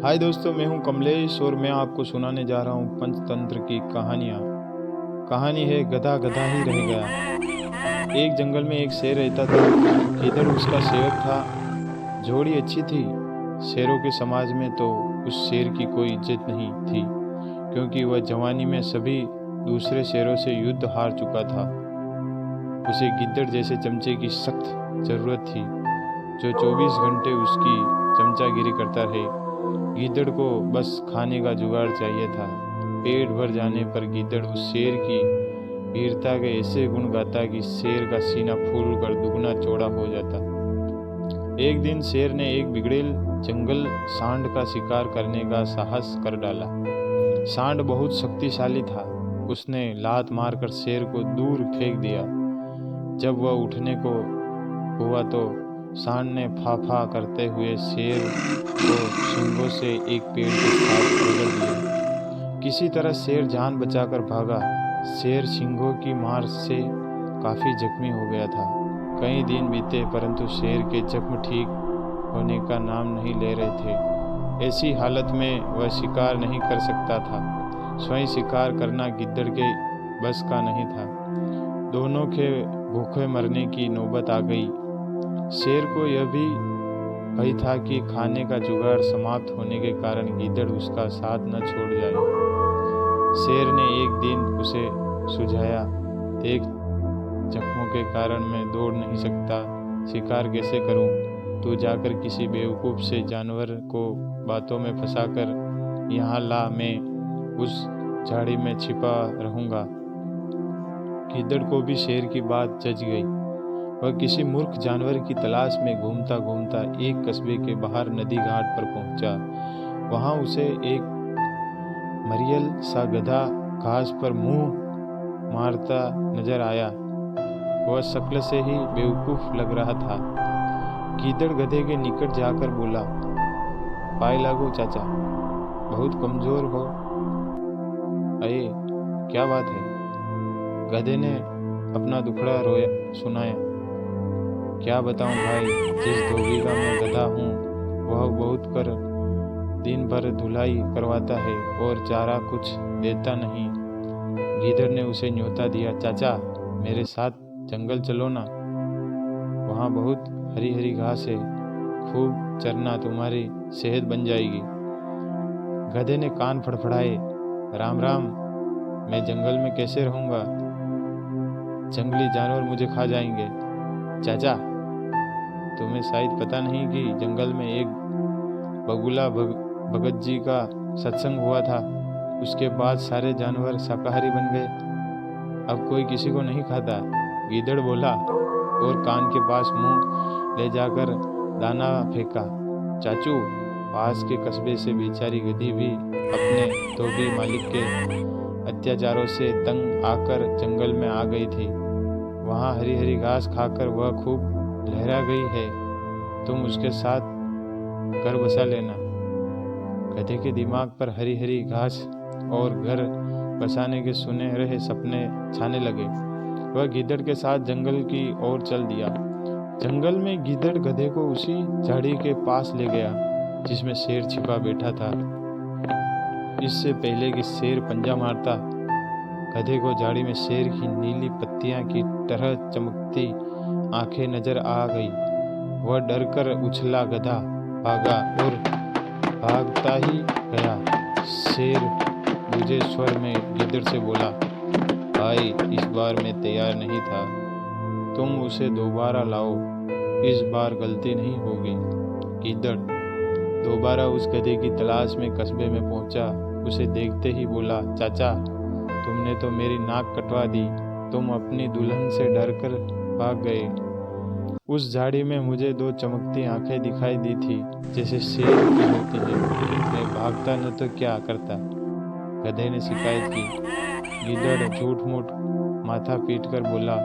हाय दोस्तों, मैं हूं कमलेश और मैं आपको सुनाने जा रहा हूं पंचतंत्र की कहानियां। कहानी है गधा गधा ही रह गया। एक जंगल में एक शेर रहता था। गीदड़ उसका सेवक था। जोड़ी अच्छी थी। शेरों के समाज में तो उस शेर की कोई इज्जत नहीं थी, क्योंकि वह जवानी में सभी दूसरे शेरों से युद्ध हार चुका था। उसे गिद्दड़ जैसे चमचे की सख्त जरूरत थी, जो 24 घंटे उसकी चमचागिरी करता रहे। गीदड़ को बस खाने का जुगाड़ चाहिए था। पेट भर जाने पर गीदड़ उस शेर की वीरता के ऐसे गुण गाता कि शेर का सीना फूल कर दुगना चौड़ा हो जाता। एक दिन शेर ने एक बिगड़ेल जंगल सांड का शिकार करने का साहस कर डाला। सांड बहुत शक्तिशाली था। उसने लात मारकर शेर को दूर फेंक दिया। जब वह उठने को हुआ तो सांड ने फाफा करते हुए शेर को सींगों से एक पेड़ के साथ रगड़ दिया। किसी तरह शेर जान बचाकर भागा। शेर सींगों की मार से काफी जख्मी हो गया था। कई दिन बीते, परंतु शेर के जख्म ठीक होने का नाम नहीं ले रहे थे। ऐसी हालत में वह शिकार नहीं कर सकता था। स्वयं शिकार करना गिद्दड़ के बस का नहीं था। दोनों के भूखे मरने की नौबत आ गई। शेर को यह भी भय था कि खाने का जुगाड़ समाप्त होने के कारण गिद्दड़ उसका साथ न छोड़ जाए। शेर ने एक दिन उसे सुझाया, देख, जख्मों के कारण मैं दौड़ नहीं सकता, शिकार कैसे करूं? तू जाकर किसी बेवकूफ़ से जानवर को बातों में फंसाकर यहाँ ला, मैं उस झाड़ी में छिपा रहूंगा। गिद्दड़ को भी शेर की बात जच गई। वह किसी मूर्ख जानवर की तलाश में घूमता घूमता एक कस्बे के बाहर नदी घाट पर पहुंचा। वहां उसे एक मरियल सा गधा घास पर मुंह मारता नजर आया। वह शक्ल से ही बेवकूफ लग रहा था। गीदड़ गधे के निकट जाकर बोला, पाए लागो चाचा, बहुत कमजोर हो। अये, क्या बात है? गधे ने अपना दुखड़ा रोया सुनाया। क्या बताऊं भाई, जिस धोबी का मैं गधा हूँ वह बहुत कर दिन भर धुलाई करवाता है और चारा कुछ देता नहीं। गीदड़ ने उसे न्योता दिया, चाचा मेरे साथ जंगल चलो ना, वहाँ बहुत हरी हरी घास है, खूब चरना, तुम्हारी सेहत बन जाएगी। गधे ने कान फड़फड़ाए, राम राम, मैं जंगल में कैसे रहूँगा? जंगली जानवर मुझे खा जाएंगे। चाचा, तुम्हें शायद पता नहीं कि जंगल में एक बगुला भगत जी का सत्संग हुआ था। उसके बाद सारे जानवर शाकाहारी बन गए। अब कोई किसी को नहीं खाता। गीदड़ बोला और कान के पास मुंह ले जाकर दाना फेंका। चाचू, पास के कस्बे से बेचारी गधी भी अपने धोबी मालिक के अत्याचारों से तंग आकर जंगल में आ गई थी। वहाँ हरी हरी घास खाकर वह खूब लहरा गई है। तुम उसके साथ घर बसा लेना। गधे के दिमाग पर हरी हरी घास और घर बसाने के सुनहरे सपने छाने लगे। वह गिद्दड़ के साथ जंगल की ओर चल दिया। जंगल में गिद्दड़ गधे को उसी झाड़ी के पास ले गया जिसमें शेर छिपा बैठा था। इससे पहले कि शेर पंजा मारता, गधे को झाड़ी में शेर की नीली पत्तियां की तरह चमकती आंखें नजर आ गई। वह डरकर उछला, गधा भागा और भागता ही गया। शेर बुझे स्वर में गिद्दड़ से बोला, भाई इस बार मैं तैयार नहीं था, तुम उसे दोबारा लाओ, इस बार गलती नहीं होगी। गिद्दड़ दोबारा उस गधे की तलाश में कस्बे में पहुंचा। उसे देखते ही बोला, चाचा तुमने तो मेरी नाक कटवा दी, तुम अपनी दुल्हन से डरकर भाग गए। उस झाड़ी में मुझे दो चमकती आंखें दिखाई दी थी, जैसे शेर की होती है। मैं भागता न तो क्या करता? गधे ने शिकायत की। गिद्दड़ झूठ मूठ माथा पीट कर बोला,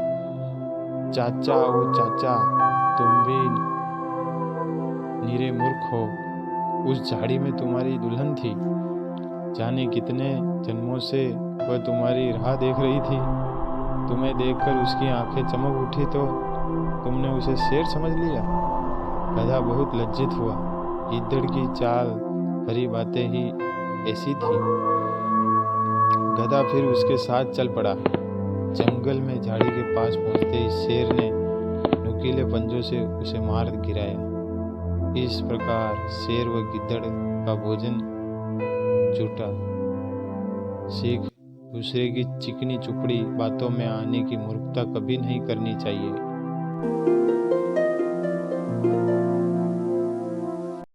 चाचा ओ चाचा, तुम भी नीरे मूर्ख हो। उस झाड़ी में तुम्हारी दुल्हन थी। जाने कितने जन्मों से वह तुम्हारी राह देख रही थी। तुम्हें देखकर उसकी आंखें चमक उठी तो तुमने उसे शेर समझ लिया। गधा बहुत लज्जित हुआ। गिद्दड़ की चाल भरी बातें ही ऐसी थी। गधा फिर उसके साथ चल पड़ा। जंगल में झाड़ी के पास पहुंचते ही शेर ने नुकीले पंजों से उसे मार गिराया। इस प्रकार शेर व गिद्दड़ का भोजन छूटा। सीख, दूसरे की चिकनी चुपड़ी बातों में आने की मूर्खता कभी नहीं करनी चाहिए।